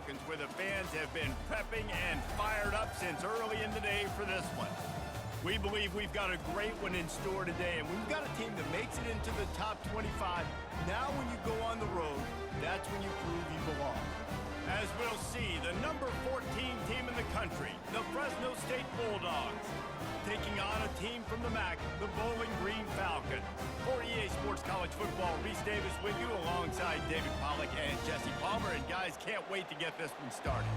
Falcons, where the fans have been prepping and fired up since early in the day for this one. We believe we've got a great one in store today, and we've got a team that makes it into the top 25. Now when you go on the road, that's when you prove you belong. As we'll see, the number 14 team in the country, the Fresno State Bulldogs, taking on a team from the MAC, the Bowling Green Falcons. For EA Sports College Football, Reese Davis with you alongside David Pollack and Jesse Palmer. And guys, can't wait to get this one started.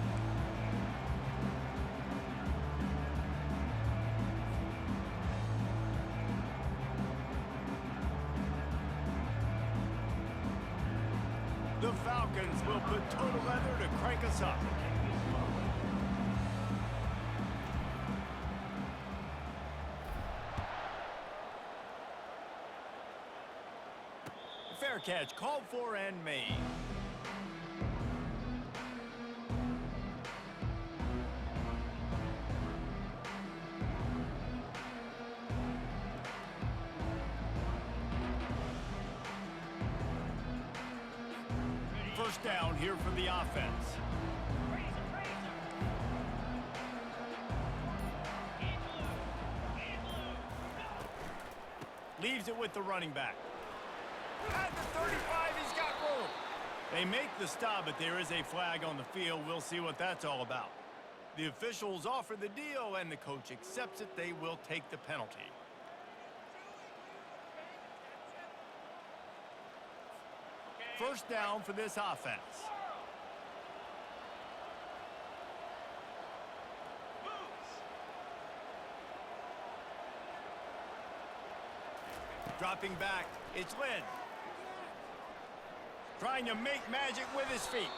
The Falcons will put total leather to crank us up. Fair catch called for and made. First down here for the offense. Leaves it with the running back. At the 35, he's got room. They make the stop, but there is a flag on the field. We'll see what that's all about. The officials offer the deal, and the coach accepts it. They will take the penalty. First down for this offense. Dropping back, it's Lynn. Trying to make magic with his feet.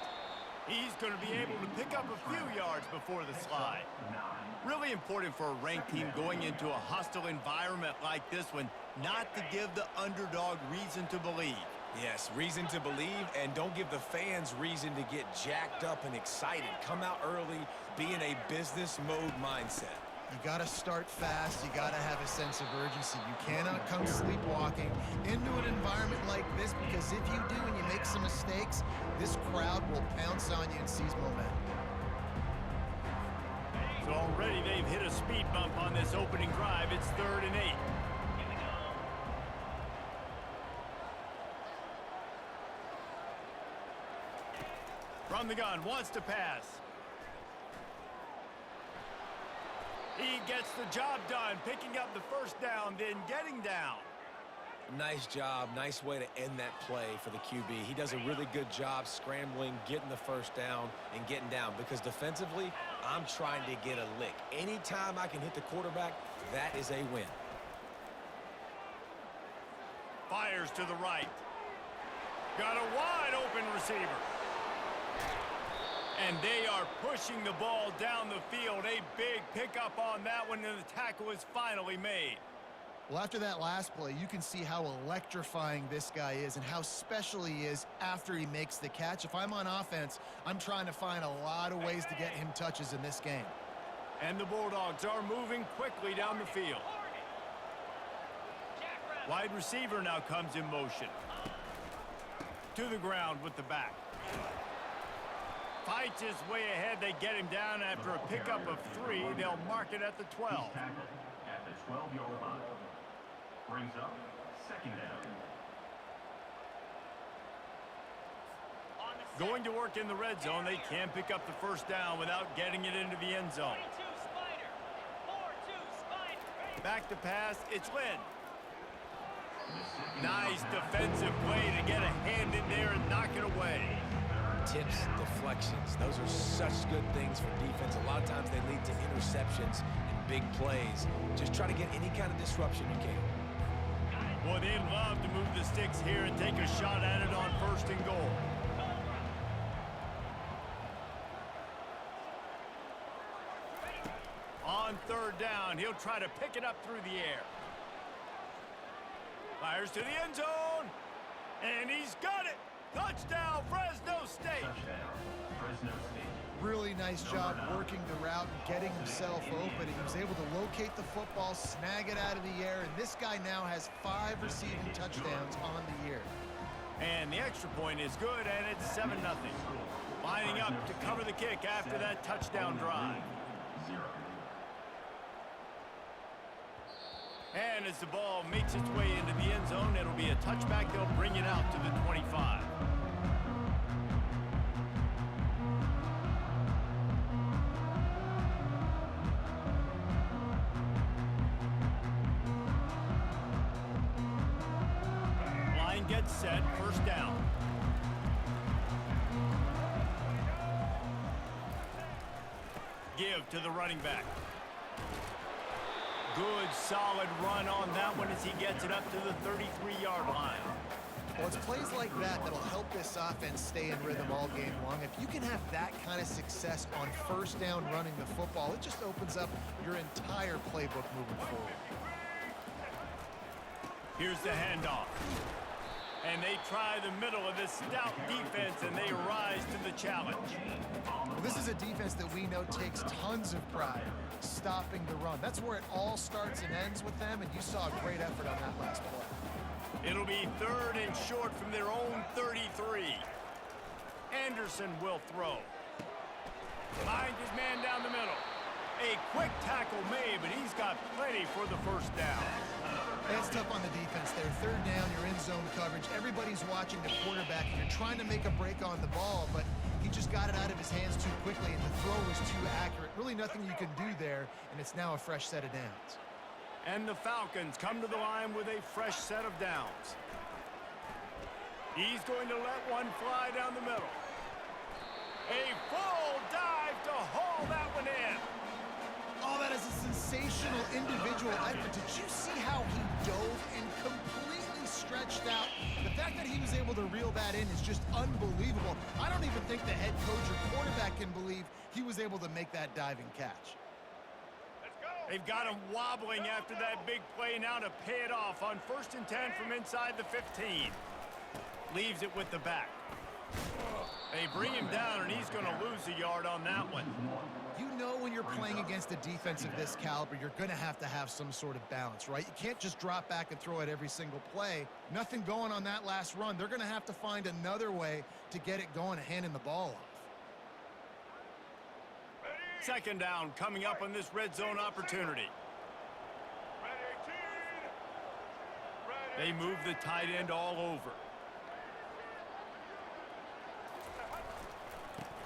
He's going to be able to pick up a few yards before the slide. Really important for a ranked team going into a hostile environment like this one, not to give the underdog reason to believe. Yes, reason to believe, and don't give the fans reason to get jacked up and excited. Come out early, be in a business mode mindset. You got to start fast. You got to have a sense of urgency. You cannot come sleepwalking into an environment like this, because if you do and you make some mistakes, this crowd will pounce on you and seize momentum. So already they've hit a speed bump on this opening drive. It's 3rd and 8. From the gun, wants to pass. He gets the job done, picking up the first down, then getting down. Nice job. Nice way to end that play for the QB. He does a really good job scrambling, getting the first down, and getting down. Because defensively, I'm trying to get a lick. Anytime I can hit the quarterback, that is a win. Fires to the right. Got a wide open receiver. And they are pushing the ball down the field. A big pickup on that one, and the tackle is finally made. Well, after that last play, you can see how electrifying this guy is and how special he is after he makes the catch. If I'm on offense, I'm trying to find a lot of ways to get him touches in this game. And the Bulldogs are moving quickly down the field. Wide receiver now comes in motion. To the ground with the back. Fights his way ahead. They get him down after a pickup of 3. They'll mark it at the 12. At the 12-yard line. Brings up 2nd down. Going to work in the red zone. They can pick up the first down without getting it into the end zone. Back to pass. It's Lynn. Nice defensive play to get a hand in there and knock it away. Tips, deflections, those are such good things for defense. A lot of times they lead to interceptions and big plays. Just try to get any kind of disruption you can. Boy, they'd love to move the sticks here and take a shot at it on 1st and goal. On 3rd down, he'll try to pick it up through the air. Fires to the end zone, and he's got it. Touchdown, Fresno State. Touchdown, Fresno State. Really nice job working the route and getting himself open. He was able to locate the football, snag it out of the air, and this guy now has 5 receiving touchdowns on the year. And the extra point is good, and it's 7-0. Lining up to cover the kick after that touchdown drive. 0. And as the ball makes its way into the end zone, it'll be a touchback. They'll bring it out to the 25. Line gets set, first down. Give to the running back. Good, solid run on that one as he gets it up to the 33-yard line. Well, it's plays like that that'll help this offense stay in rhythm all game long. If you can have that kind of success on first down running the football, it just opens up your entire playbook moving forward. Here's the handoff. And they try the middle of this stout defense, and they rise to the challenge. Well, this is a defense that we know takes tons of pride stopping the run. That's where it all starts and ends with them, and you saw a great effort on that last play. It'll be 3rd and short from their own 33. Anderson will throw. Finds his man down the middle. A quick tackle made, but he's got plenty for the first down. That's tough on the defense there. 3rd down, you're in zone coverage. Everybody's watching the quarterback, and you're trying to make a break on the ball, but he just got it out of his hands too quickly, and the throw was too accurate. Really nothing you can do there, and it's now a fresh set of downs. And the Falcons come to the line with a fresh set of downs. He's going to let one fly down the middle. A full dive to haul that one in. Oh, that is a sensational individual effort. Did you see how he dove and completely stretched out? The fact that he was able to reel that in is just unbelievable. I don't even think the head coach or quarterback can believe he was able to make that diving catch. They've got him wobbling after that big play now to pay it off on 1st and 10 from inside the 15. Leaves it with the back. They bring him down, and he's going to lose a yard on that one. You know when you're playing against a defense of this caliber, you're going to have some sort of balance, right? You can't just drop back and throw it every single play. Nothing going on that last run. They're going to have to find another way to get it going and handing the ball off. 2nd down coming up on this red zone opportunity. They move the tight end all over.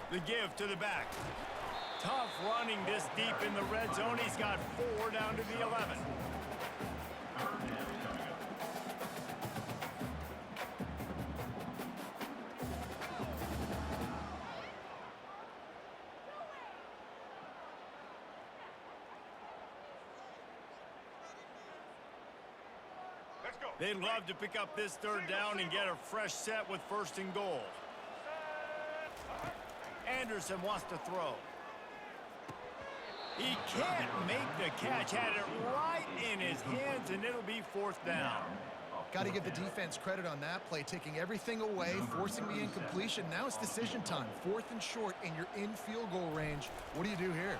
The give to the back. Tough running this deep in the red zone. He's got 4 down to the 11. They'd love to pick up this 3rd down and get a fresh set with 1st and goal. Anderson wants to throw. He can't make the catch. Had it right in his hands, and it'll be 4th down. Got to give the defense credit on that play, taking everything away, forcing the incompletion. Now it's decision time. 4th and short, and you're in field goal range. What do you do here?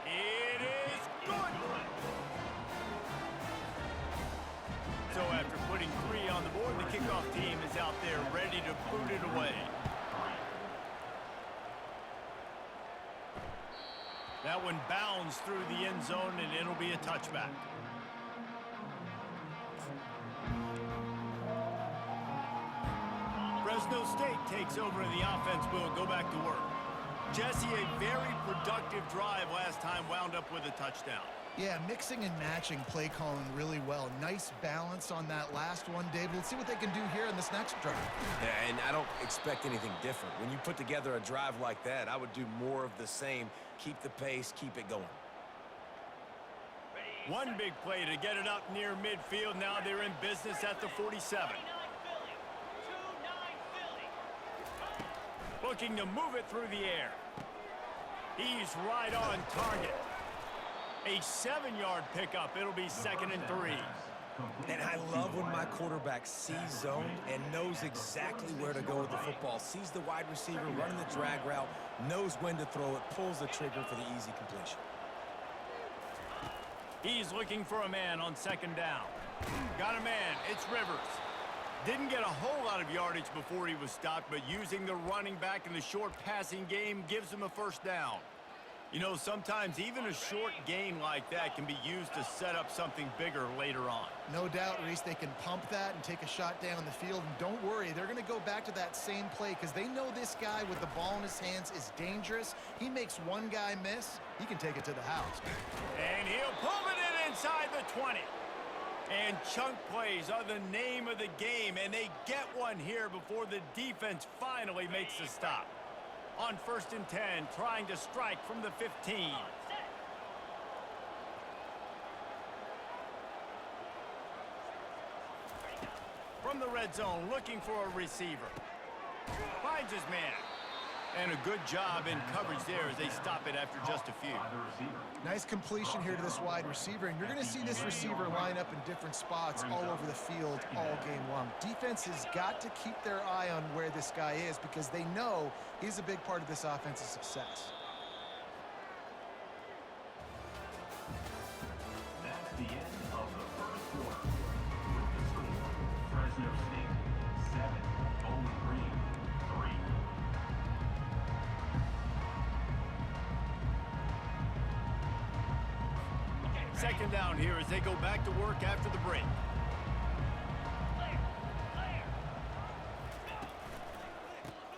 It is good. So after putting 3 on the board, the kickoff team is out there ready to boot it away. That one bounds through the end zone, and it'll be a touchback. Fresno State takes over, and the offense will go back to work. Jesse, a very productive drive last time, wound up with a touchdown. Yeah, mixing and matching play calling really well. Nice balance on that last one, David. Let's see what they can do here in this next drive. Yeah, and I don't expect anything different. When you put together a drive like that, I would do more of the same. Keep the pace, keep it going. One big play to get it up near midfield. Now they're in business at the 47. Looking to move it through the air. He's right on target. A 7-yard pickup. It'll be 2nd and 3. And I love when my quarterback sees zone and knows exactly where to go with the football. Sees the wide receiver running the drag route, knows when to throw it, pulls the trigger for the easy completion. He's looking for a man on 2nd down. Got a man. It's Rivers. Didn't get a whole lot of yardage before he was stopped, but using the running back in the short passing game gives him a first down. You know, sometimes even a short gain like that can be used to set up something bigger later on. No doubt, Reese, they can pump that and take a shot down the field. And don't worry, they're going to go back to that same play because they know this guy with the ball in his hands is dangerous. He makes one guy miss, he can take it to the house. And he'll pull it in inside the 20. And chunk plays are the name of the game, and they get one here before the defense finally makes the stop. On 1st and 10, trying to strike from the 15. From the red zone, looking for a receiver. Finds his man. And a good job in coverage there as they stop it after just a few. Nice completion here to this wide receiver, and you're going to see this receiver line up in different spots all over the field all game long. Defense has got to keep their eye on where this guy is because they know he's a big part of this offense's success. That's the end of the first quarter. With the score, Fresno State 7, Bowling Green 3. Second down here as they go back to work after the break.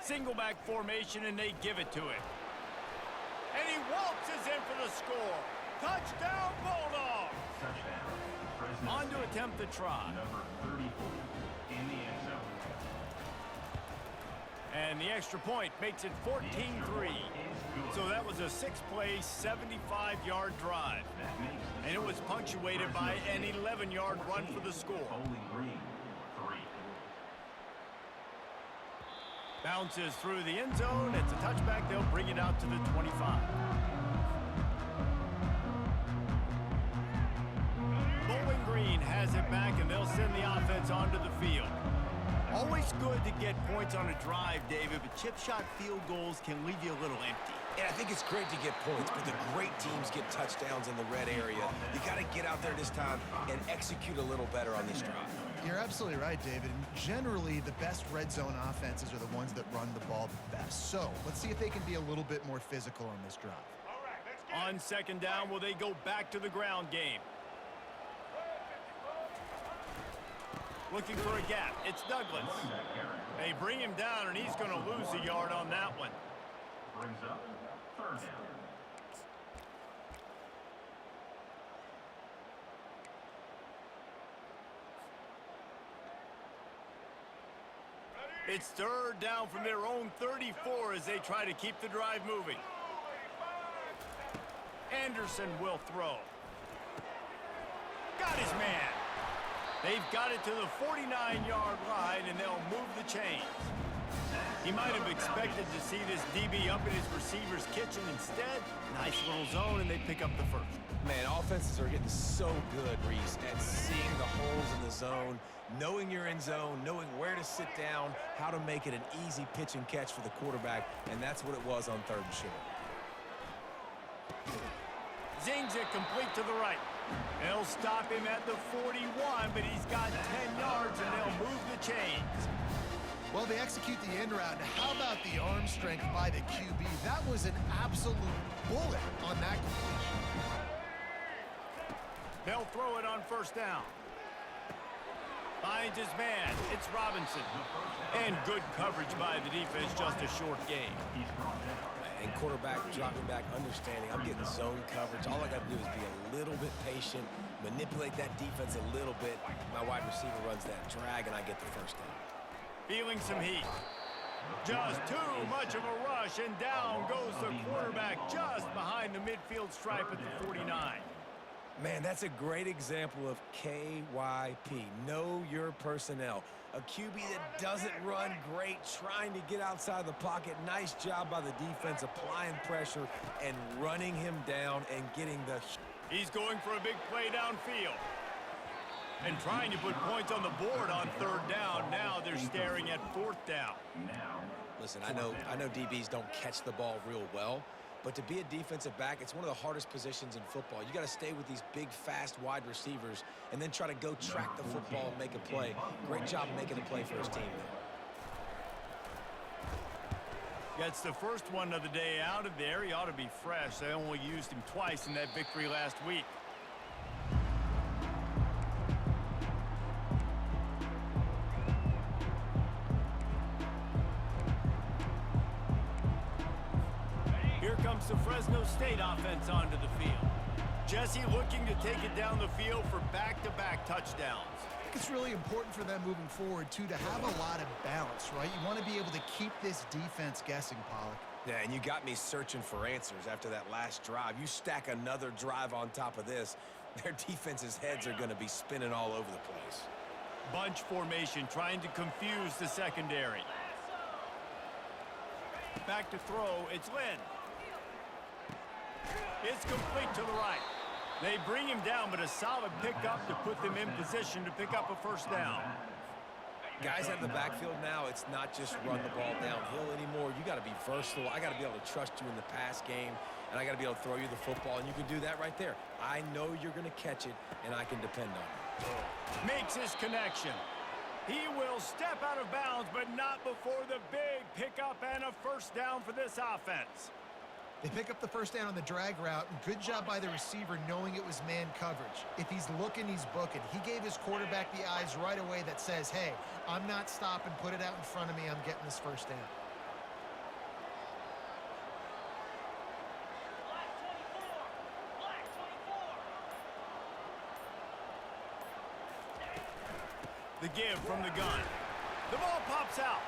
Single back formation, and they give it to him. And he waltzes in for the score. Touchdown, Bulldogs! Touchdown, Fresno On to State. attempt the try. Number 34 in the end zone. And the extra point makes it 14-3. So that was a 6-play, 75-yard drive. That makes the And it was score punctuated by an 11-yard run for the score. Bowling Green 3. Bounces through the end zone. It's a touchback. They'll bring it out to the 25. Bowling Green has it back, and they'll send the offense onto the field. Always good to get points on a drive, David, but chip shot field goals can leave you a little empty. Yeah, I think it's great to get points, but the great teams get touchdowns in the red area. You got to get out there this time and execute a little better on this drive. You're absolutely right, David. And generally, the best red zone offenses are the ones that run the ball the best. So let's see if they can be a little bit more physical on this drive. On second down, will they go back to the ground game? Looking for a gap. It's Douglas. They bring him down, and he's going to lose a yard on that one. Brings up third down. It's third down from their own 34 as they try to keep the drive moving. Anderson will throw. Got his man. They've got it to the 49-yard line, and they'll move the chains. He might have expected to see this DB up in his receiver's kitchen. Instead, nice little zone, and they pick up the first. Man, offenses are getting so good, Reese, at seeing the holes in the zone, knowing you're in zone, knowing where to sit down, how to make it an easy pitch and catch for the quarterback, and that's what it was on third and short. Zings it complete to the right. They'll stop him at the 41, but he's got 10 yards, and they'll move the chains. Well, they execute the end route. Now, how about the arm strength by the QB? That was an absolute bullet on that completion. They'll throw it on first down. Finds his man. It's Robinson. And good coverage by the defense, just a short gain. He's brought down. And quarterback dropping back, understanding I'm getting zone coverage. All I got to do is be a little bit patient, manipulate that defense a little bit. My wide receiver runs that drag, and I get the first down. Feeling some heat. Just too much of a rush, and down goes the quarterback just behind the midfield stripe at the 49. Man, that's a great example of KYP. Know your personnel. A QB that doesn't run great, trying to get outside the pocket. Nice job by the defense, applying pressure and running him down and getting the... He's going for a big play downfield. And trying to put points on the board on third down. Now they're staring at fourth down. Now, Listen, I know DBs don't catch the ball real well, But to be a defensive back, it's one of the hardest positions in football. You got to stay with these big, fast, wide receivers and then try to go track the football and make a play. Great job making a play for his team there. Gets the first one of the day out of there. He ought to be fresh. They only used him twice in that victory last week. Here comes the Fresno State offense onto the field. Jesse looking to take it down the field for back-to-back touchdowns. I think it's really important for them moving forward, too, to have a lot of balance, right? You want to be able to keep this defense guessing, Pollock. Yeah, and you got me searching for answers after that last drive. You stack another drive on top of this, their defense's heads are going to be spinning all over the place. Bunch formation trying to confuse the secondary. Back to throw, it's Lynn. It's complete to the right. They bring him down, but a solid pickup to put them in position to pick up a first down. Guys out of the backfield now, it's not just run the ball downhill anymore. You got to be versatile. I got to be able to trust you in the pass game, and I got to be able to throw you the football, and you can do that right there. I know you're going to catch it, and I can depend on it. Makes his connection. He will step out of bounds, but not before the big pickup and a first down for this offense. They pick up the first down on the drag route. Good job by the receiver knowing it was man coverage. If he's looking, he's booking. He gave his quarterback the eyes right away that says, hey, I'm not stopping. Put it out in front of me. I'm getting this first down. The give from the gun. The ball pops out.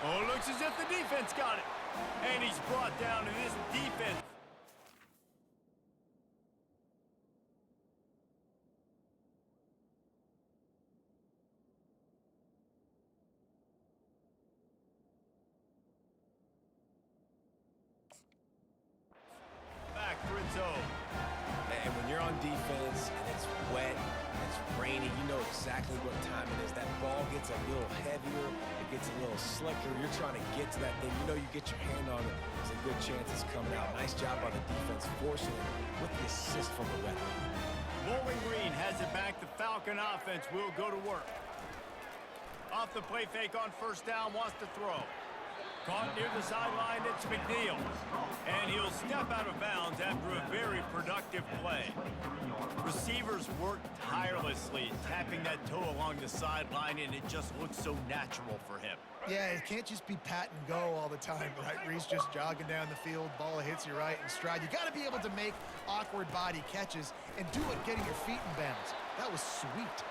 Oh, it looks as if the defense got it. And he's brought down to this defense. Back for its own. And when you're on defense and it's wet, it's rainy, you know exactly what time it is. That ball gets a little heavier, it gets a little slicker. You're trying to get to that thing. You know you get your hand on it, there's a good chance it's coming out. Nice job by the defense forcing it with the assist from the ref. Bowling Green has it back. The Falcon offense will go to work. Off the play fake on first down, wants to throw. Caught near the sideline, it's McNeil. And he'll step out of bounds after a very productive play. Receivers work tirelessly, tapping that toe along the sideline, and it just looks so natural for him. Yeah, it can't just be pat and go all the time, right? Where he's just jogging down the field, ball hits you right in stride. You got to be able to make awkward body catches and do it getting your feet in bounds. That was sweet.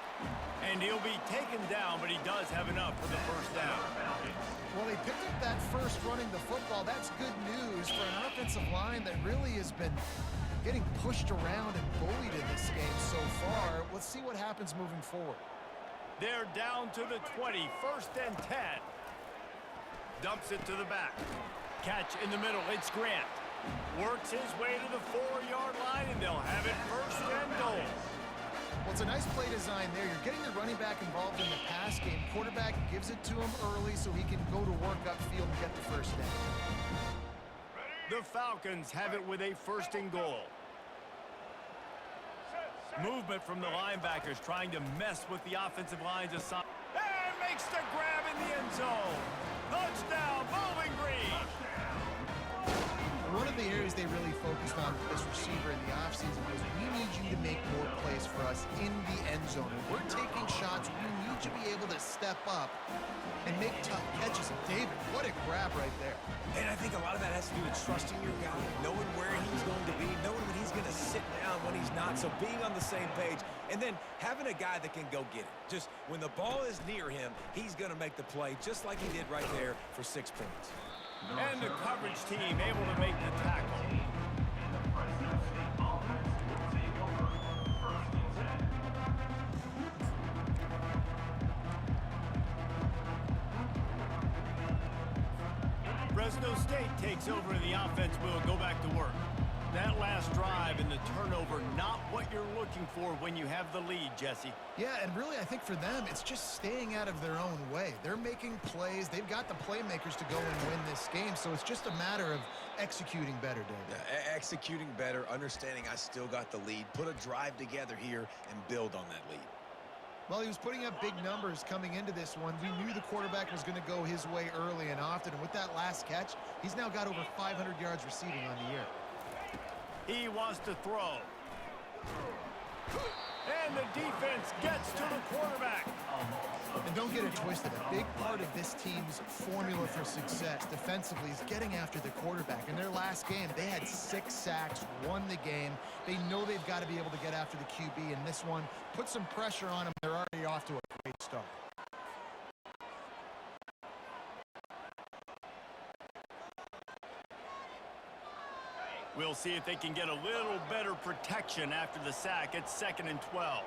And he'll be taken down, but he does have enough for the first down. Well, they picked up that first running the football. That's good news for an offensive line that really has been getting pushed around and bullied in this game so far. Let's see what happens moving forward. They're down to the 20, first and 10. Dumps it to the back. Catch in the middle, it's Grant. Works his way to the 4-yard line, and they'll have it first and goal. Well, it's a nice play design there. You're getting the running back involved in the pass game. Quarterback gives it to him early so he can go to work upfield and get the first down. The Falcons have it with a first and goal. Movement from the linebackers trying to mess with the offensive line's assignment. And makes the grab in the end zone. Touchdown, Bowling Green. One of the areas they really focused on with this receiver in the offseason was we need you to make more plays for us in the end zone. When we're taking shots, we need you to be able to step up and make tough catches. And David, what a grab right there. And I think a lot of that has to do with trusting your guy, knowing where he's going to be, knowing when he's going to sit down, when he's not. So being on the same page, and then having a guy that can go get it. Just when the ball is near him, he's going to make the play, just like he did right there for 6 points. And the coverage team able to make the tackle. Fresno State takes over and the offense will go back to work. That last drive and the turnover, not what you're looking for when you have the lead, Jesse. Yeah, and really, I think for them, it's just staying out of their own way. They're making plays. They've got the playmakers to go and win this game, so it's just a matter of executing better, David. Yeah, executing better, understanding I still got the lead, put a drive together here, and build on that lead. Well, he was putting up big numbers coming into this one. We knew the quarterback was going to go his way early and often, and with that last catch, he's now got over 500 yards receiving on the year. He wants to throw. And the defense gets to the quarterback. And don't get it twisted. A big part of this team's formula for success defensively is getting after the quarterback. In their last game, they had 6 sacks, won the game. They know they've got to be able to get after the QB, and this one put some pressure on them. They're already off to a great start. We'll see if they can get a little better protection after the sack. It's 2nd and 12.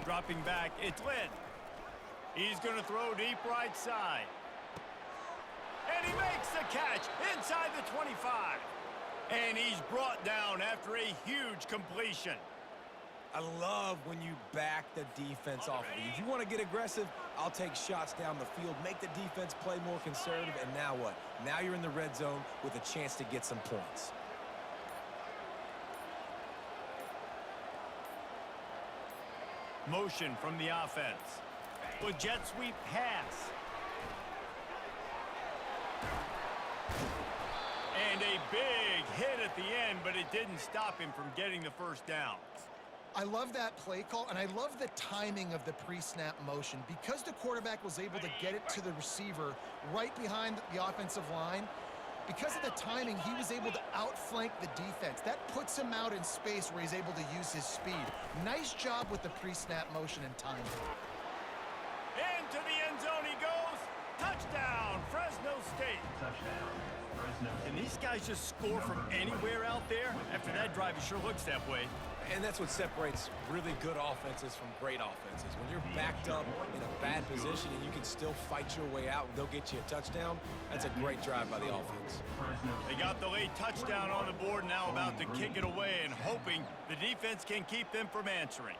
Dropping back, it's Lynn. He's going to throw deep right side. And he makes the catch inside the 25. And he's brought down after a huge completion. I love when you back the defense off of you. If you want to get aggressive, I'll take shots down the field, make the defense play more conservative, and now what? Now you're in the red zone with a chance to get some points. Motion from the offense. With jet sweep pass. And a big hit at the end, but it didn't stop him from getting the first down. I love that play call, and I love the timing of the pre-snap motion. Because the quarterback was able to get it to the receiver right behind the offensive line, because of the timing, he was able to outflank the defense. That puts him out in space where he's able to use his speed. Nice job with the pre-snap motion and timing. Into the end zone he goes. Touchdown, Fresno State. Touchdown, Fresno State. And these guys just score from anywhere out there. After that drive, it sure looks that way. And that's what separates really good offenses from great offenses. When you're backed up in a bad position and you can still fight your way out and go get you a touchdown, that's a great drive by the offense. They got the late touchdown on the board, now about to kick it away and hoping the defense can keep them from answering.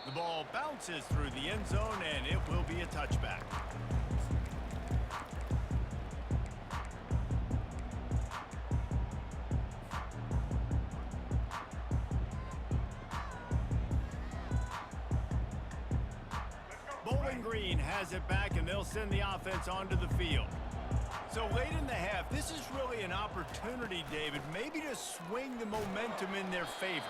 The ball bounces through the end zone, and it will be a touchback. Bowling Green has it back, and they'll send the offense onto the field. So late in the half, this is really an opportunity, David, maybe to swing the momentum in their favor.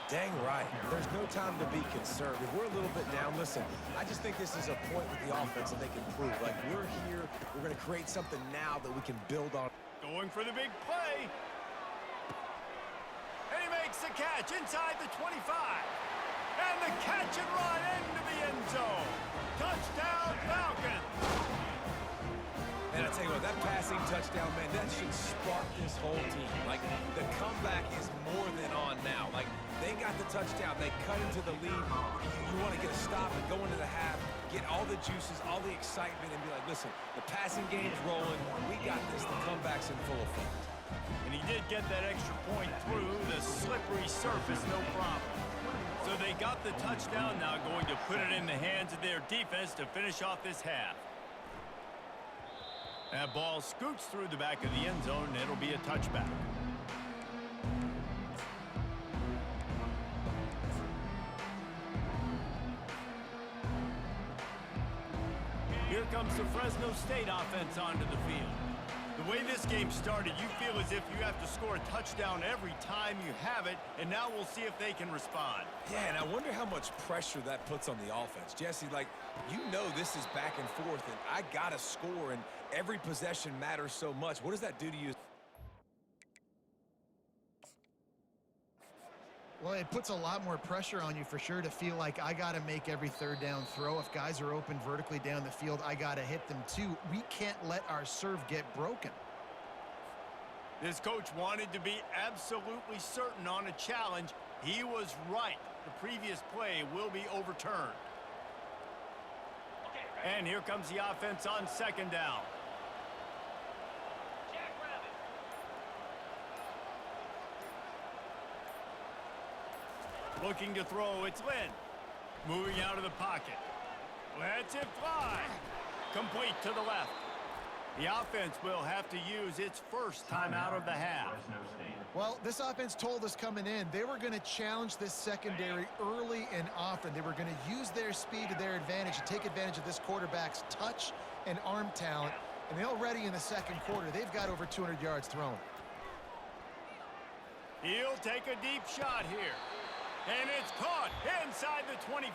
Dang right. There's no time to be conservative. We're a little bit down. Listen, I just think this is a point with the offense that they can prove. Like, we're here. We're going to create something now that we can build on. Going for the big play. And he makes the catch inside the 25. And the catch and run into the end zone. Touchdown, Falcons. And I tell you what, that passing touchdown, man, that should spark this whole team. Like, the comeback is more than on now. Like, they got the touchdown. They cut into the lead. You want to get a stop and go into the half, get all the juices, all the excitement, and be like, listen, the passing game's rolling. We got this. The comeback's in full effect. And he did get that extra point through the slippery surface, no problem. So they got the touchdown, now going to put it in the hands of their defense to finish off this half. That ball scoots through the back of the end zone, and it'll be a touchback. Here comes the Fresno State offense onto the field. The way this game started, you feel as if you have to score a touchdown every time you have it, and now we'll see if they can respond. Yeah, and I wonder how much pressure that puts on the offense. Jesse, like, you know this is back and forth, and I got to score, and every possession matters so much. What does that do to you? Well, it puts a lot more pressure on you for sure to feel like I got to make every third down throw. If guys are open vertically down the field, I got to hit them too. We can't let our serve get broken. This coach wanted to be absolutely certain on a challenge. He was right. The previous play will be overturned. And here comes the offense on second down. Looking to throw, it's Lynn. Moving out of the pocket. Lets it fly. Complete to the left. The offense will have to use its first timeout of the half. Well, this offense told us coming in they were going to challenge this secondary early and often. They were going to use their speed to their advantage and take advantage of this quarterback's touch and arm talent. And already in the second quarter, they've got over 200 yards thrown. He'll take a deep shot here. And it's caught inside the 25.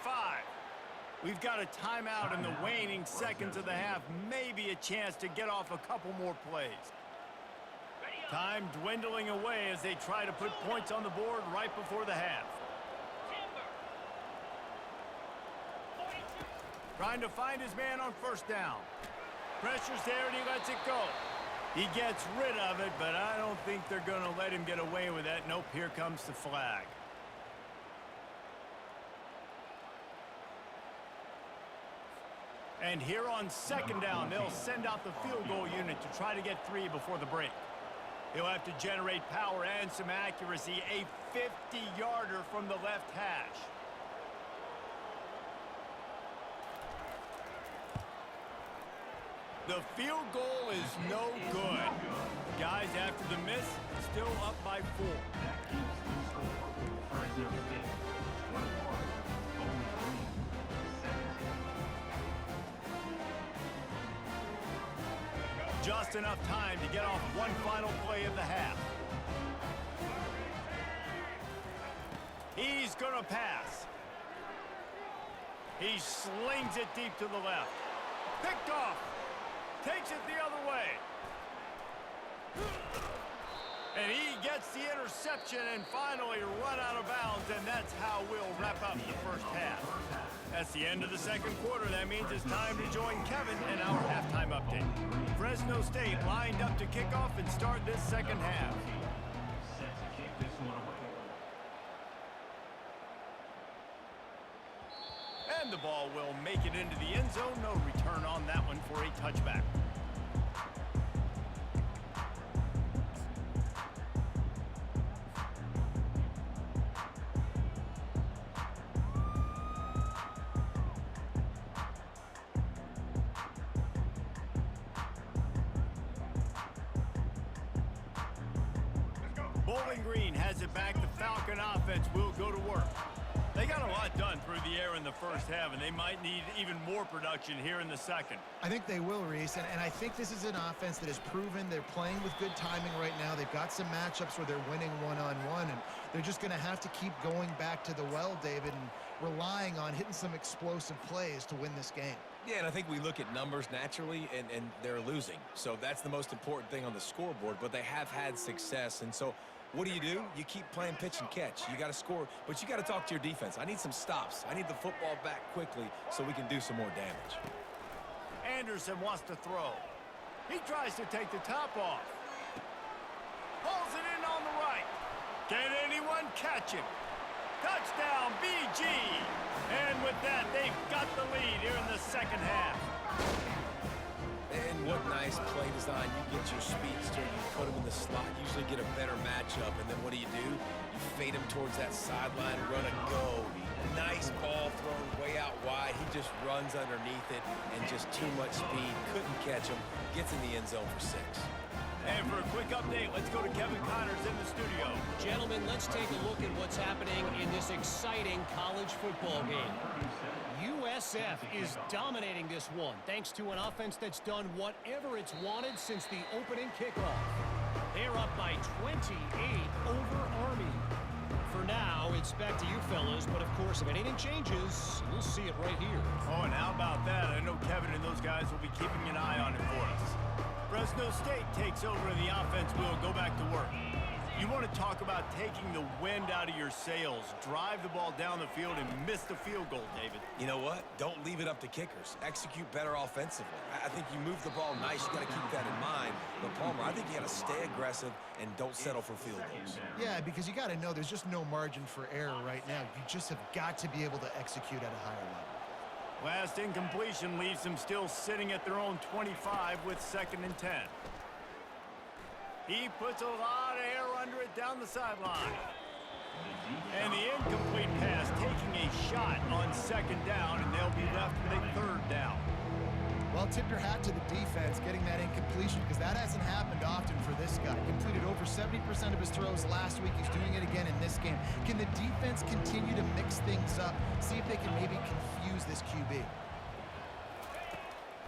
We've got a timeout in the waning seconds of the half. Maybe a chance to get off a couple more plays. Time dwindling away as they try to put points on the board right before the half. Trying to find his man on first down. Pressure's there and he lets it go. He gets rid of it, but I don't think they're going to let him get away with that. Nope, here comes the flag. And here on second down, they'll send out the field goal unit to try to get 3 before the break. He'll have to generate power and some accuracy. A 50-yarder from the left hash. The field goal is no good. Guys, after the miss, still up by 4. That keeps the score. Fresno State 21, Bowling Green 17. Just enough time to get off one final play of the half. He's going to pass. He slings it deep to the left. Picked off. Takes it the other way. And he gets the interception and finally run out of bounds, and that's how we'll wrap up the first half. That's the end of the second quarter. That means it's time to join Kevin in our halftime update. Fresno State lined up to kick off and start this second half. Set to kick this one away. And the ball will make it into the end zone. No return on that one for a touchback. Bowling Green has it back. The Falcon offense will go to work. They got a lot done through the air in the first half, and they might need even more production here in the second. I think they will, Reese, and I think this is an offense that has proven they're playing with good timing right now. They've got some matchups where they're winning one-on-one, and they're just going to have to keep going back to the well, David, and relying on hitting some explosive plays to win this game. Yeah, and I think we look at numbers naturally, and they're losing. So that's the most important thing on the scoreboard, but they have had success. And so what do? You keep playing pitch and catch. You got to score, but you got to talk to your defense. I need some stops. I need the football back quickly so we can do some more damage. Anderson wants to throw. He tries to take the top off. Pulls it in on the right. Can anyone catch him? Touchdown, BG! And with that, they've got the lead here in the second half. And what nice play design. You get your speedster, you put him in the slot, usually get a better matchup, and then what do? You fade him towards that sideline, run and go. Nice ball thrown way out wide. He just runs underneath it and just too much speed. Couldn't catch him. Gets in the end zone for 6. And for a quick update, let's go to Kevin Connors in the studio. Gentlemen, let's take a look at what's happening in this exciting college football game. USF is dominating this one, thanks to an offense that's done whatever it's wanted since the opening kickoff. They're up by 28 over Army. For now, it's back to you fellas, but of course, if anything changes, you'll see it right here. Oh, and how about that? I know Kevin and those guys will be keeping an eye on it for us. Fresno State takes over and the offense will go back to work. You want to talk about taking the wind out of your sails. Drive the ball down the field and miss the field goal, David. You know what? Don't leave it up to kickers. Execute better offensively. I think you move the ball nice. You got to keep that in mind. But Palmer, I think you got to stay aggressive and don't settle for field goals. Yeah, because you got to know there's just no margin for error right now. You just have got to be able to execute at a higher level. Last incompletion leaves them still sitting at their own 25 with 2nd and 10. He puts a lot of air under it down the sideline. And the incomplete pass taking a shot on second down, and they'll be left with a third down. Well, tip your hat to the defense getting that incompletion because that hasn't happened often for this guy. Completed over 70% of his throws last week. He's doing it again in this game. Can the defense continue to mix things up? See if they can maybe confuse this QB.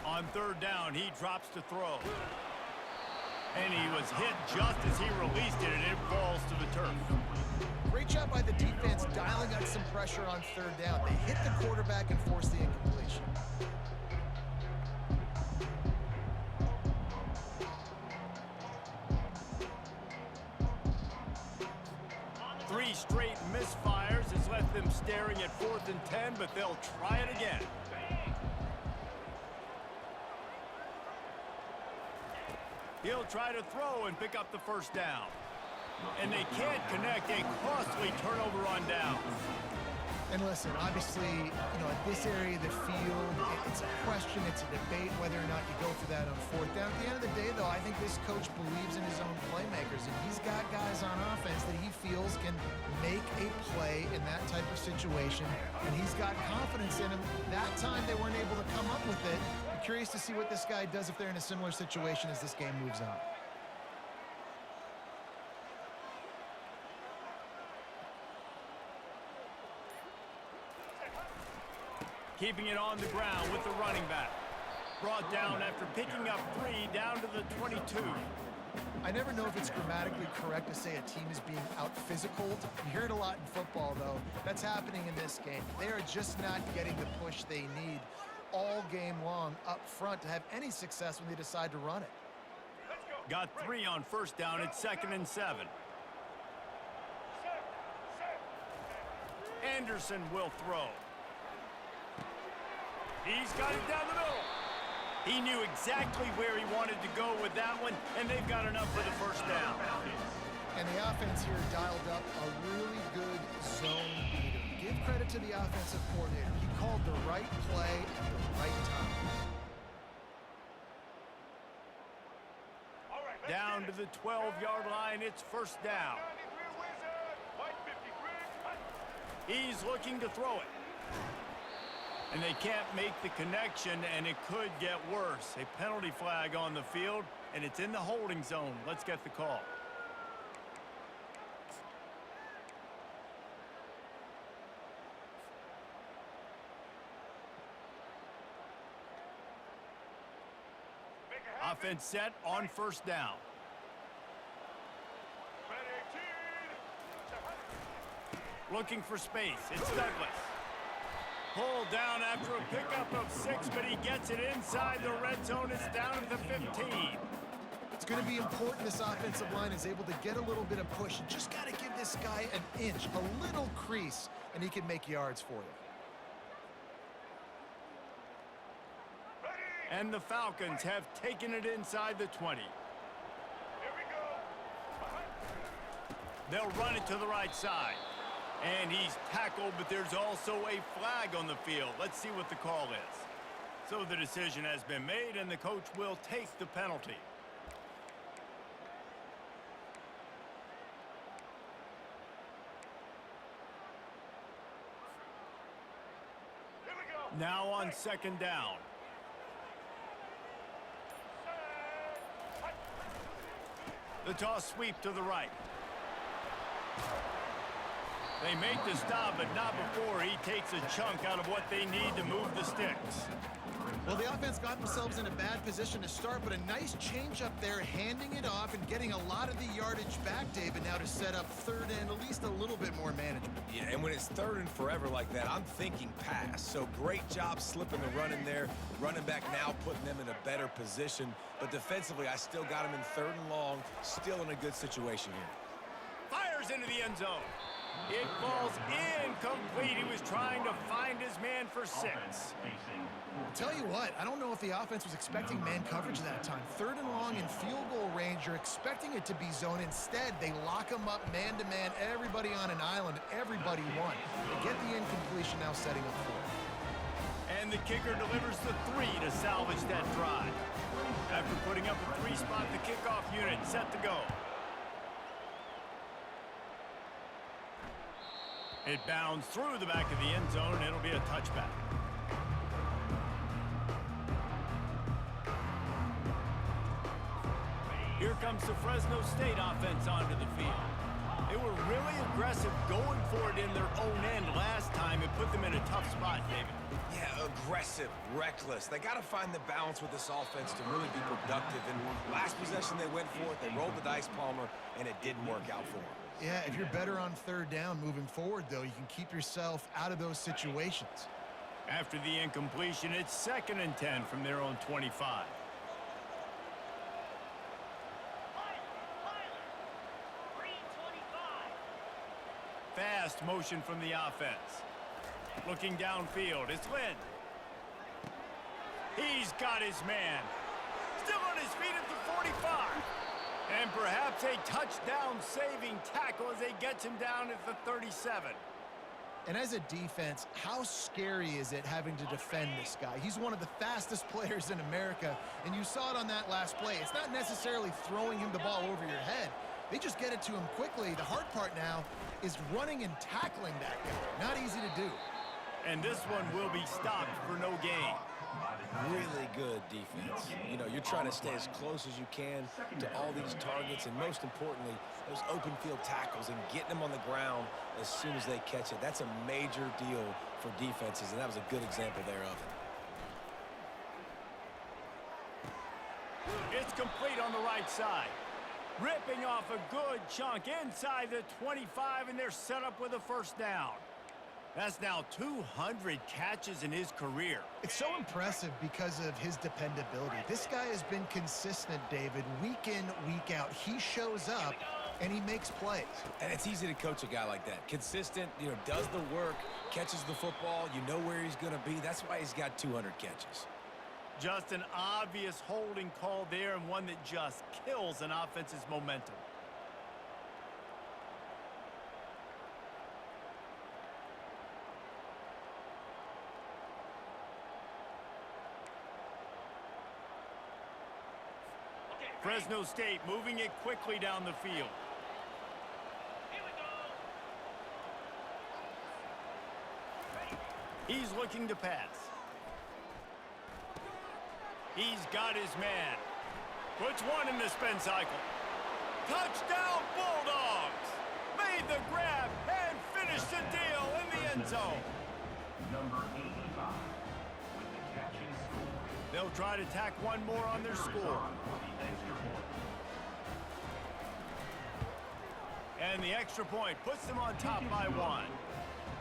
On third down, he drops to throw. And he was hit just as he released it, and it falls to the turf. Great job by the defense dialing up some pressure on third down. They hit the quarterback and forced the incompletion. Three straight misfires has left them staring at 4th and 10, but they'll try it again. He'll try to throw and pick up the first down. And they can't connect. A costly turnover on down. And listen, obviously, at this area of the field, it's a question, it's a debate whether or not you go for that on fourth down. At the end of the day, though, I think this coach believes in his own playmakers, and he's got guys on offense that he feels can make a play in that type of situation, and he's got confidence in him. That time, they weren't able to come up with it. I'm curious to see what this guy does if they're in a similar situation as this game moves on. Keeping it on the ground with the running back. Brought down after picking up 3 down to the 22. I never know if it's grammatically correct to say a team is being out-physicaled. You hear it a lot in football, though. That's happening in this game. They are just not getting the push they need all game long up front to have any success when they decide to run it. Got 3 on first down at 2nd and 7. Anderson will throw. He's got it down the middle. He knew exactly where he wanted to go with that one, and they've got enough for the first down. And the offense here dialed up a really good zone beater. Give credit to the offensive coordinator. He called the right play at the right time. Down to the 12-yard line, it's first down. He's looking to throw it. And they can't make the connection, and it could get worse. A penalty flag on the field, and it's in the holding zone. Let's get the call. Offense set on first down. Looking for space. It's Douglas. Pulled down after a pickup of 6, but he gets it inside the red zone. It's down at the 15. It's going to be important this offensive line is able to get a little bit of push. You just got to give this guy an inch, a little crease, and he can make yards for you. And the Falcons have taken it inside the 20. They'll run it to the right side. And he's tackled, but there's also a flag on the field. Let's see what the call is. So the decision has been made, and the coach will take the penalty. Now on second down. The toss sweep to the right. They make the stop, but not before he takes a chunk out of what they need to move the sticks. Well, the offense got themselves in a bad position to start, but a nice change up there, handing it off and getting a lot of the yardage back, David, now to set up third and at least a little bit more manageable. Yeah, and when it's third and forever like that, I'm thinking pass. So great job slipping the run in there. Running back now putting them in a better position. But defensively, I still got him in third and long, still in a good situation here. Fires into the end zone. It falls incomplete. He was trying to find his man for 6. Tell you what, I don't know if the offense was expecting man coverage that time. Third and long in field goal range, you're expecting it to be zone. Instead, they lock them up man-to-man, everybody on an island, everybody won. They get the incompletion now setting up for it. And the kicker delivers the 3 to salvage that drive. After putting up a 3-spot, the kickoff unit set to go. It bounds through the back of the end zone, and it'll be a touchback. Here comes the Fresno State offense onto the field. They were really aggressive going for it in their own end last time. It put them in a tough spot, David. Yeah, aggressive, reckless. They got to find the balance with this offense to really be productive. And last possession they went for it, they rolled the dice, Palmer, and it didn't work out for them. Yeah, if you're better on third down moving forward, though, you can keep yourself out of those situations. After the incompletion, it's 2nd and 10 from their own 25. Fast motion from the offense. Looking downfield, it's Lynn. He's got his man. Still on his feet at the 45. And perhaps a touchdown-saving tackle as he gets him down at the 37. And as a defense, how scary is it having to defend this guy? He's one of the fastest players in America, and you saw it on that last play. It's not necessarily throwing him the ball over your head. They just get it to him quickly. The hard part now is running and tackling that guy. Not easy to do. And this one will be stopped for no gain. Really good defense. You know, you're trying to stay as close as you can to all these targets, and most importantly, those open field tackles and getting them on the ground as soon as they catch it. That's a major deal for defenses, and that was a good example there of it. It's complete on the right side. Ripping off a good chunk inside the 25, and they're set up with a first down. That's now 200 catches in his career. It's so impressive because of his dependability. This guy has been consistent, David, week in, week out. He shows up, and he makes plays. And it's easy to coach a guy like that. Consistent, you know, does the work, catches the football, you know where he's going to be. That's why he's got 200 catches. Just an obvious holding call there, and one that just kills an offense's momentum. Fresno State moving it quickly down the field. He's looking to pass. He's got his man. Puts one in the spin cycle. Touchdown Bulldogs! Made the grab and finished the deal in the end zone. Number 85 with the catch and score. They'll try to tack one more on their score. And the extra point puts them on top by one.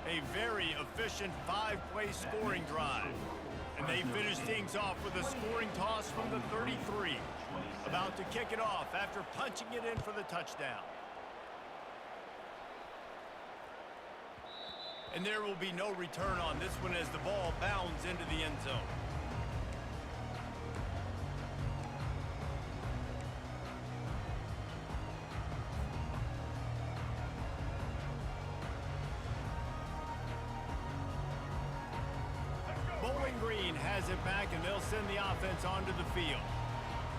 A very efficient 5-play scoring drive. And they finish things off with a scoring toss from the 33. About to kick it off after punching it in for the touchdown. And there will be no return on this one as the ball bounds into the end zone. Bowling Green has it back, and they'll send the offense onto the field.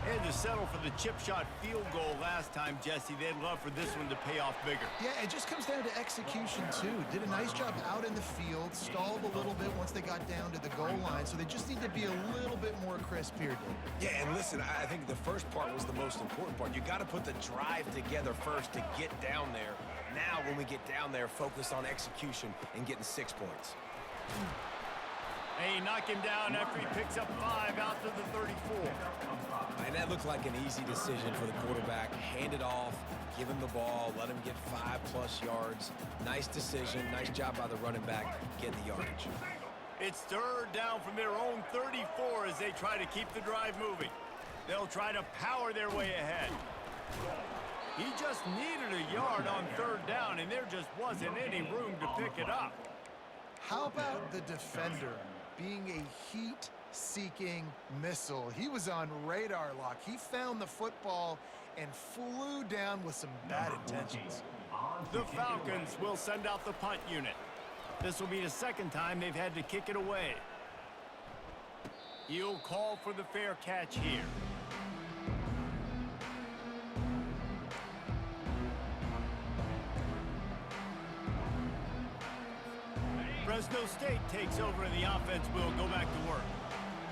They had to settle for the chip shot field goal last time, Jesse. They'd love for this one to pay off bigger. Yeah, it just comes down to execution, too. Did a nice job out in the field, stalled a little bit once they got down to the goal line, so they just need to be a little bit more crisp here. Yeah, and listen, I think the first part was the most important part. You got to put the drive together first to get down there. Now, when we get down there, focus on execution and getting 6 points. They knock him down after he picks up 5 out to the 34. And that looked like an easy decision for the quarterback. Hand it off, give him the ball, let him get 5+ yards. Nice decision, nice job by the running back, getting the yardage. It's third down from their own 34 as they try to keep the drive moving. They'll try to power their way ahead. He just needed a yard on third down, and there just wasn't any room to pick it up. How about the defender being a heat-seeking missile? He was on radar lock. He found the football and flew down with some bad intentions. The Falcons will send out the punt unit. This will be the second time they've had to kick it away. He'll call for the fair catch here. State takes over and the offense will go back to work.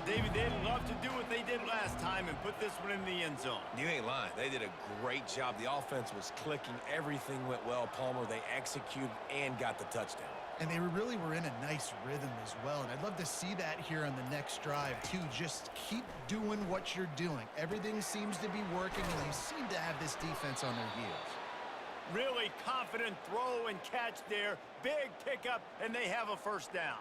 David, they'd love to do what they did last time and put this one in the end zone. You ain't lying. They did a great job. The offense was clicking. Everything went well, Palmer. They executed and got the touchdown. And they really were in a nice rhythm as well. And I'd love to see that here on the next drive, too. Just keep doing what you're doing. Everything seems to be working, and you seem to have this defense on their heels. Really confident throw and catch there. Big pickup, and they have a first down.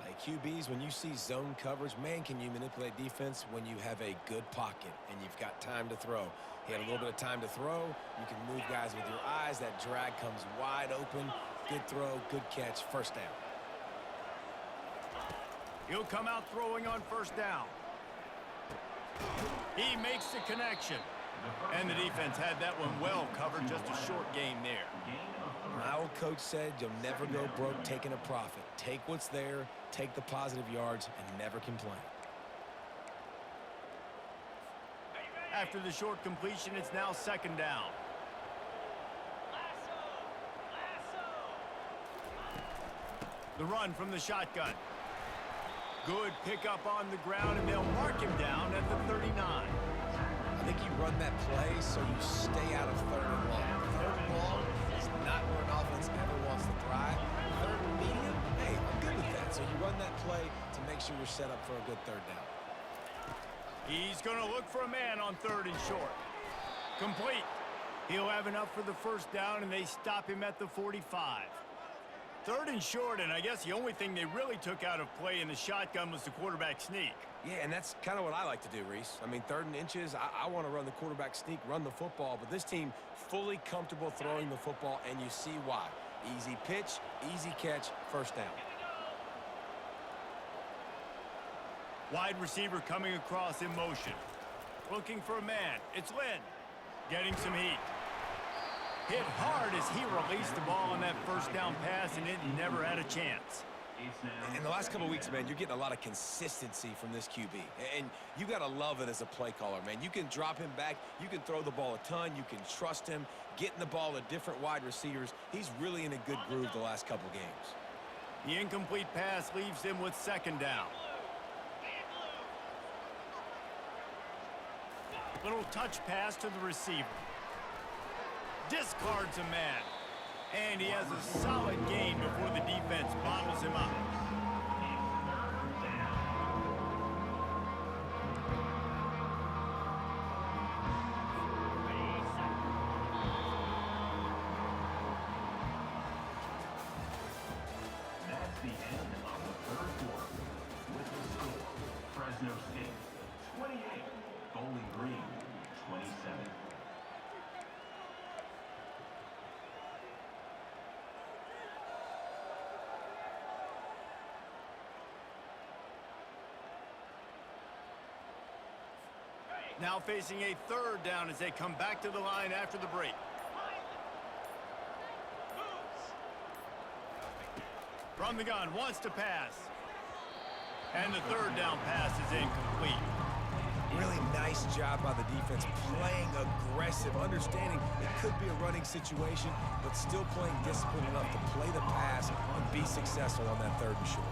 Like QBs, when you see zone coverage, man, can you manipulate defense when you have a good pocket and you've got time to throw. He had a little bit of time to throw. You can move guys with your eyes. That drag comes wide open. Good throw, good catch, first down. He'll come out throwing on first down. He makes the connection. And the defense had that one well covered, just a short gain there. My old coach said you'll never go broke taking a profit. Take what's there, take the positive yards, and never complain. After the short completion, it's now second down. The run from the shotgun. Good pickup on the ground, and they'll mark him down at the 39. I think you run that play so you stay out of third and long. Third and long is not where an offense ever wants to thrive. Third and medium, hey, I'm good with that. So you run that play to make sure you're set up for a good third down. He's going to look for a man on third and short. Complete. He'll have enough for the first down, and they stop him at the 45. Third and short, and I guess the only thing they really took out of play in the shotgun was the quarterback sneak. Yeah, and that's kind of what I like to do, Reese. I mean, third and inches, I want to run the quarterback sneak, run the football, but this team fully comfortable throwing the football, and you see why. Easy pitch, easy catch, first down. Wide receiver coming across in motion. Looking for a man. It's Lynn. Getting some heat. Hit hard as he released the ball on that first down pass, and it never had a chance. In the last couple of weeks, man, you're getting a lot of consistency from this QB. And you got to love it as a play caller, man. You can drop him back. You can throw the ball a ton. You can trust him. Getting the ball to different wide receivers. He's really in a good groove the last couple games. The incomplete pass leaves him with second down. Little touch pass to the receiver. Discards a man. And he has a solid gain before the defense bottles him up. That's the end of the third quarter. With the score, Fresno State 28, Bowling Green 27. Now facing a third down as they come back to the line after the break. From the gun, wants to pass. And the third down pass is incomplete. Really nice job by the defense, playing aggressive, understanding it could be a running situation, but still playing disciplined enough to play the pass and be successful on that third and short.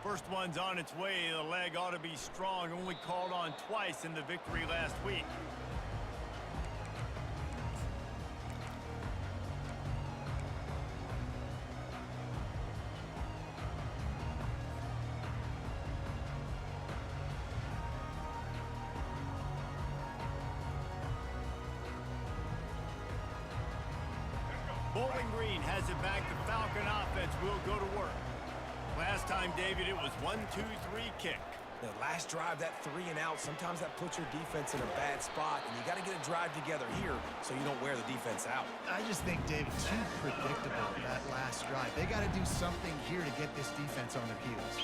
First one's on its way. The leg ought to be strong. Only called on twice in the victory last week. Bowling Green has it back. The Falcon offense will go to work. Last time, David, it was 1-2-3 kick. The last drive, that 3 and out, sometimes that puts your defense in a bad spot, and you got to get a drive together here so you don't wear the defense out. I just think, David, too predictable, that last drive. They got to do something here to get this defense on their heels.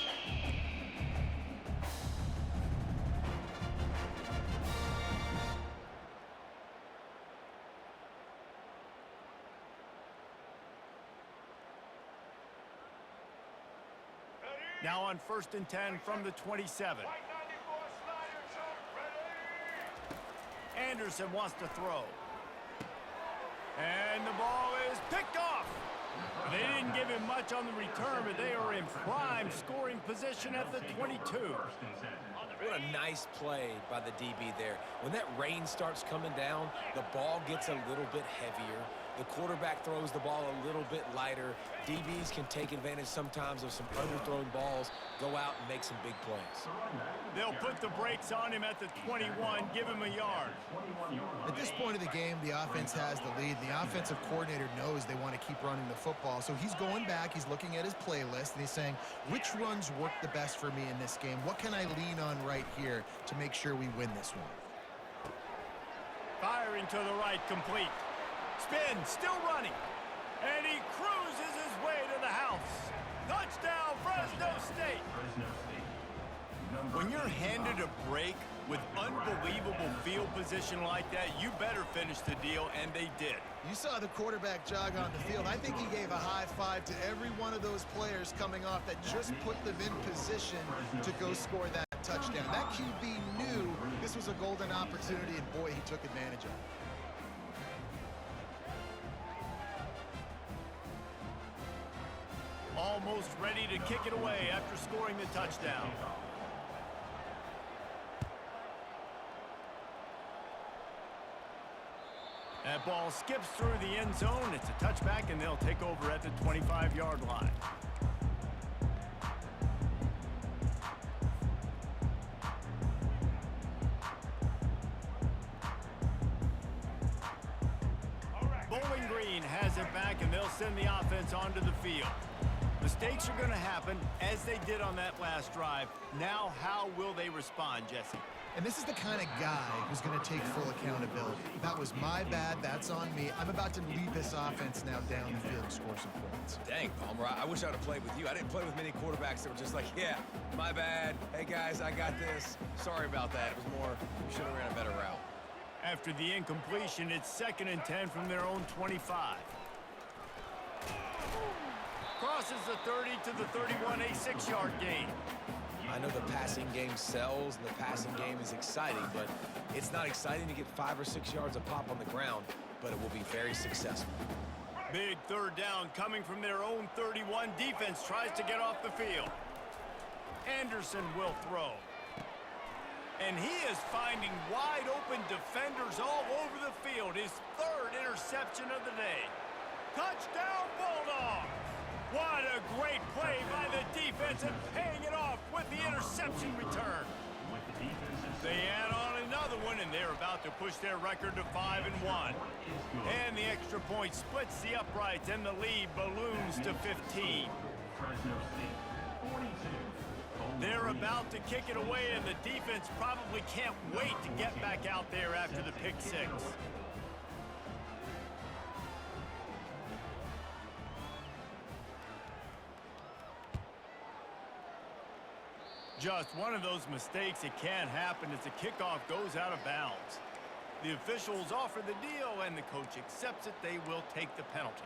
Now on 1st and 10 from the 27. Anderson wants to throw. And the ball is picked off. They didn't give him much on the return, but they are in prime scoring position at the 22. What a nice play by the DB there. When that rain starts coming down, the ball gets a little bit heavier. The quarterback throws the ball a little bit lighter. DBs can take advantage sometimes of some underthrown balls, go out and make some big plays. They'll put the brakes on him at the 21, give him a yard. At this point of the game, the offense has the lead. The offensive coordinator knows they want to keep running the football. So he's going back, he's looking at his playlist, and he's saying, which runs work the best for me in this game? What can I lean on right here to make sure we win this one? Firing to the right, complete. Spin, still running. And he cruises his way to the house. Touchdown, Fresno State. When you're handed a break with unbelievable field position like that, you better finish the deal, and they did. You saw the quarterback jog on the field. I think he gave a high five to every one of those players coming off that just put them in position to go score that touchdown. That QB knew this was a golden opportunity, and boy, he took advantage of it. Almost ready to kick it away after scoring the touchdown. That ball skips through the end zone. It's a touchback, and they'll take over at the 25-yard line. Bowling Green has it back, and they'll send the offense onto the field. Mistakes are going to happen, as they did on that last drive. Now, how will they respond, Jesse? And this is the kind of guy who's going to take full accountability. That was my bad. That's on me. I'm about to lead this offense now down the field and score some points. Dang, Palmer, I wish I would have played with you. I didn't play with many quarterbacks that were just like, yeah, my bad. Hey, guys, I got this. Sorry about that. It was more, we should have ran a better route. After the incompletion, it's 2nd and 10 from their own 25. Crosses the 30 to the 31, a 6-yard gain. I know the passing game sells and the passing game is exciting, but it's not exciting to get 5 or 6 yards a pop on the ground, but it will be very successful. Big 3rd down coming from their own 31. Defense tries to get off the field. Anderson will throw. And he is finding wide open defenders all over the field. His 3rd interception of the day. Touchdown, Bulldogs! What a great play by the defense and paying it off with the interception return. They add on another one, and they're about to push their record to 5-1. And the extra point splits the uprights, and the lead balloons to 15. They're about to kick it away, and the defense probably can't wait to get back out there after the pick 6. Just one of those mistakes that can happen as the kickoff goes out of bounds. The officials offer the deal, and the coach accepts it. They will take the penalty.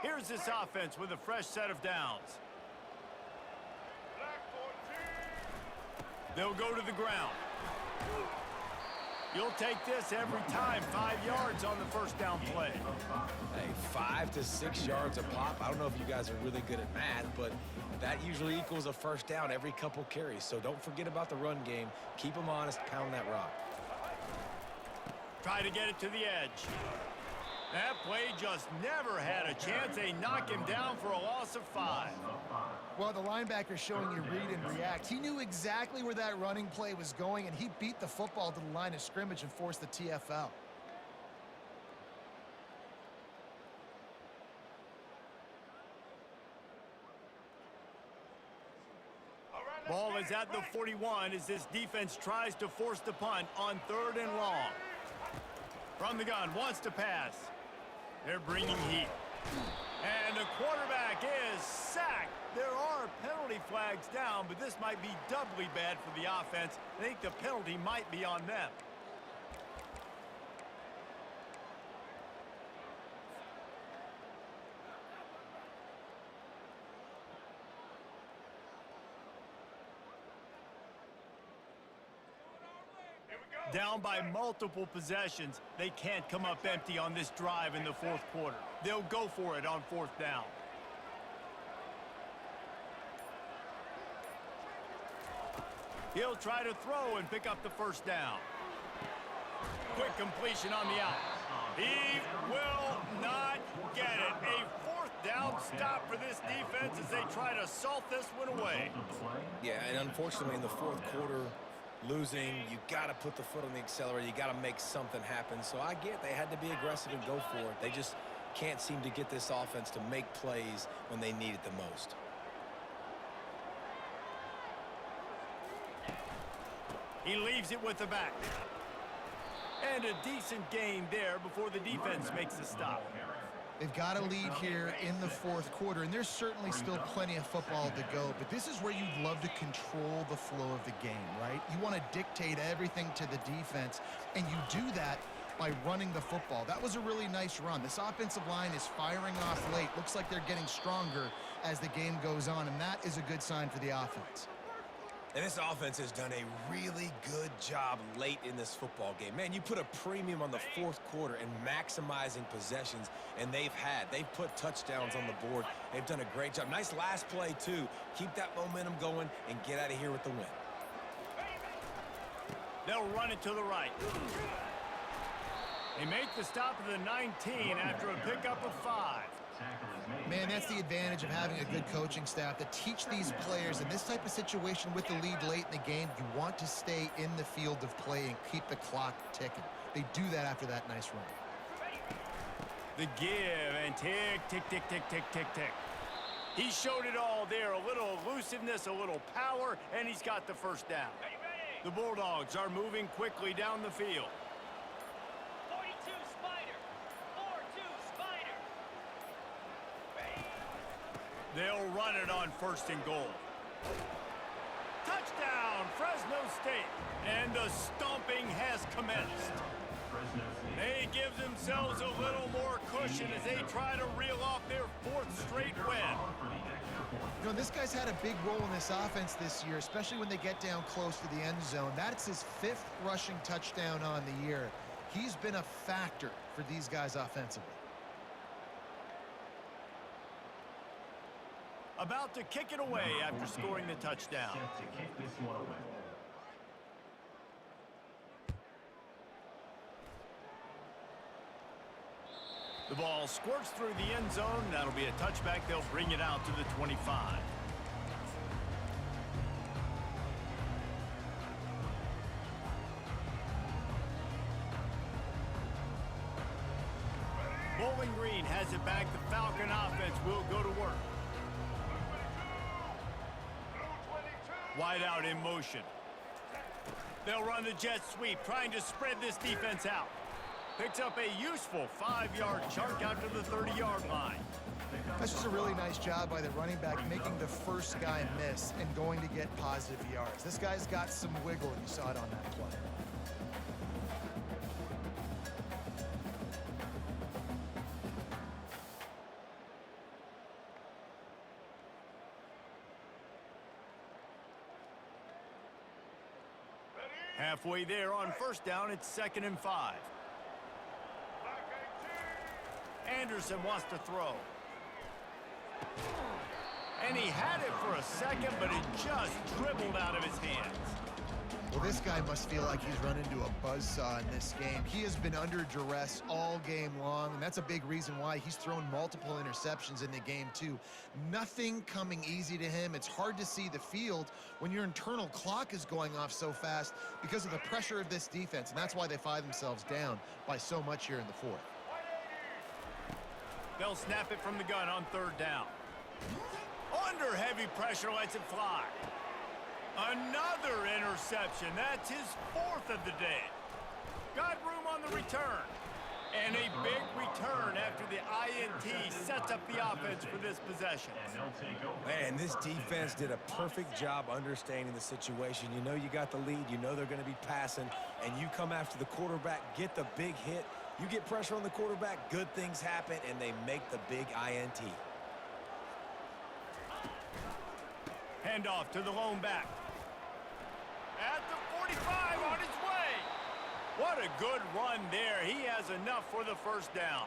Here's this offense with a fresh set of downs. They'll go to the ground. You'll take this every time. 5 yards on the first down play. Hey, 5 to 6 yards a pop. I don't know if you guys are really good at math, but that usually equals a first down every couple carries. So don't forget about the run game. Keep them honest, pound that rock. Try to get it to the edge. That play just never had a chance. They knock him down for a loss of 5. Well, the linebacker's showing you read and react. He knew exactly where that running play was going, and he beat the football to the line of scrimmage and forced the TFL. Ball is at the 41 as this defense tries to force the punt on 3rd and long. From the gun, wants to pass. They're bringing heat. And the quarterback is sacked. There are penalty flags down, but this might be doubly bad for the offense. I think the penalty might be on them. Down by multiple possessions, they can't come up empty on this drive in the fourth quarter. They'll go for it on fourth down. He'll try to throw and pick up the first down. Quick completion on the out. He will not get it. A fourth down stop for this defense as they try to salt this one away. Yeah, and unfortunately in the fourth quarter, losing, you got to put the foot on the accelerator. You got to make something happen. So I get they had to be aggressive and go for it. They just can't seem to get this offense to make plays when they need it the most. He leaves it with the back. And a decent gain there before the defense makes the stop. They've got a lead here in the fourth quarter, and there's certainly still plenty of football to go, but this is where you'd love to control the flow of the game, right? You want to dictate everything to the defense, and you do that by running the football. That was a really nice run. This offensive line is firing off late. Looks like they're getting stronger as the game goes on, and that is a good sign for the offense. And this offense has done a really good job late in this football game. Man, you put a premium on the fourth quarter and maximizing possessions, and they've put touchdowns on the board. They've done a great job. Nice last play, too. Keep that momentum going and get out of here with the win. They'll run it to the right. They make the stop of the 19 after a pickup of 5. Man, that's the advantage of having a good coaching staff to teach these players in this type of situation with the lead late in the game. You want to stay in the field of play and keep the clock ticking. They do that after that nice run. The give and tick, tick, tick, tick, tick, tick, tick. He showed it all there. A little elusiveness, a little power, and he's got the first down. The Bulldogs are moving quickly down the field. They'll run it on first and goal. Touchdown, Fresno State. And the stomping has commenced. They give themselves a little more cushion as they try to reel off their fourth straight win. You know, this guy's had a big role in this offense this year, especially when they get down close to the end zone. That's his 5th rushing touchdown on the year. He's been a factor for these guys offensively. About to kick it away after scoring the touchdown. The ball squirts through the end zone. That'll be a touchback. They'll bring it out to the 25. Bowling Green has it back. The Falcon offense will go to work. Wide out in motion. They'll run the jet sweep, trying to spread this defense out. Picks up a useful 5-yard chunk out to the 30-yard line. That's just a really nice job by the running back, making the first guy miss and going to get positive yards. This guy's got some wiggle, and you saw it on that play. Halfway there on first down, it's 2nd and 5. Anderson wants to throw. And he had it for a second, but it just dribbled out of his hands. Well, this guy must feel like he's run into a buzzsaw in this game. He has been under duress all game long, and that's a big reason why he's thrown multiple interceptions in the game, too. Nothing coming easy to him. It's hard to see the field when your internal clock is going off so fast because of the pressure of this defense, and that's why they find themselves down by so much here in the fourth. They'll snap it from the gun on 3rd down. Under heavy pressure, lets it fly. Another interception. That's his 4th of the day. Got room on the return. And a big return after the INT sets up the offense for this possession. Man, this defense did a perfect job understanding the situation. You know you got the lead. You know they're going to be passing. And you come after the quarterback, get the big hit. You get pressure on the quarterback, good things happen, and they make the big INT. Handoff to the lone back. At the 45, on his way. What a good run there. He has enough for the first down.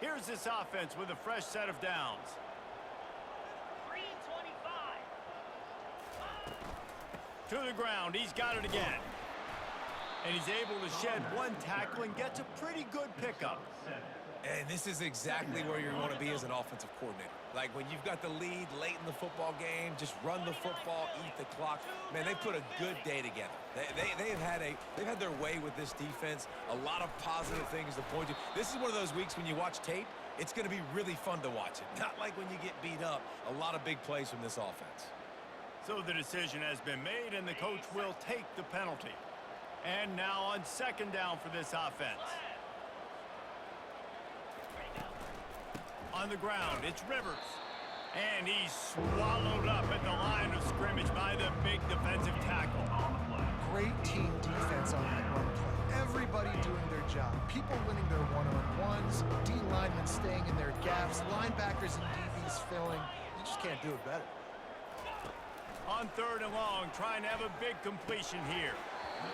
Here's this offense with a fresh set of downs. 3:25. To the ground. He's got it again. And he's able to shed one tackle and gets a pretty good pickup. And this is exactly where you want to be as an offensive coordinator. Like when you've got the lead late in the football game, just run the football, eat the clock. Man, they put a good day together. They've had their way with this defense. A lot of positive things to point to. This is one of those weeks when you watch tape, it's going to be really fun to watch it. Not like when you get beat up. A lot of big plays from this offense. So the decision has been made, and the coach will take the penalty. And now on second down for this offense. On the ground, it's Rivers. And he's swallowed up at the line of scrimmage by the big defensive tackle. Great team defense on that run play. Everybody doing their job. People winning their one-on-ones, D linemen staying in their gaps, linebackers and DBs filling. You just can't do it better. On third and long, trying to have a big completion here.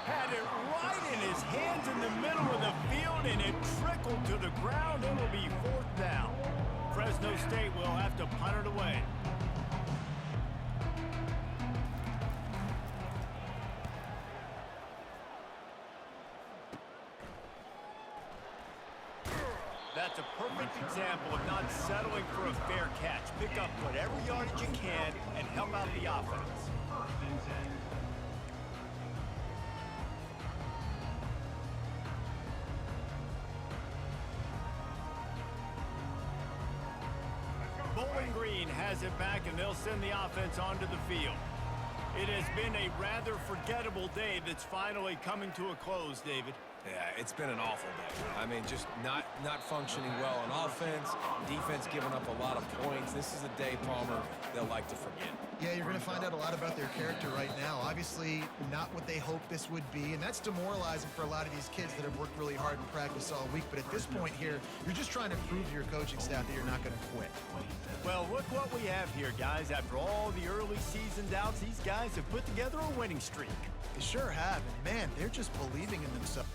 Had it right in his hands in the middle of the field, and it trickled to the ground. It will be fourth down. Fresno State will have to punt it away. That's a perfect example of not settling for a fair catch. Pick up whatever yardage you can and help out the offense. First and 10. Bowling Green has it back, and they'll send the offense onto the field. It has been a rather forgettable day that's finally coming to a close, David. Yeah, it's been an awful day. I mean, just not functioning well on offense, defense giving up a lot of points. This is a day, Palmer, they'll like to forget. Yeah, you're going to find out a lot about their character right now. Obviously, not what they hoped this would be, and that's demoralizing for a lot of these kids that have worked really hard in practice all week. But at this point here, you're just trying to prove to your coaching staff that you're not going to quit. Well, look what we have here, guys. After all the early season doubts, these guys have put together a winning streak. They sure have, and man, they're just believing in themselves.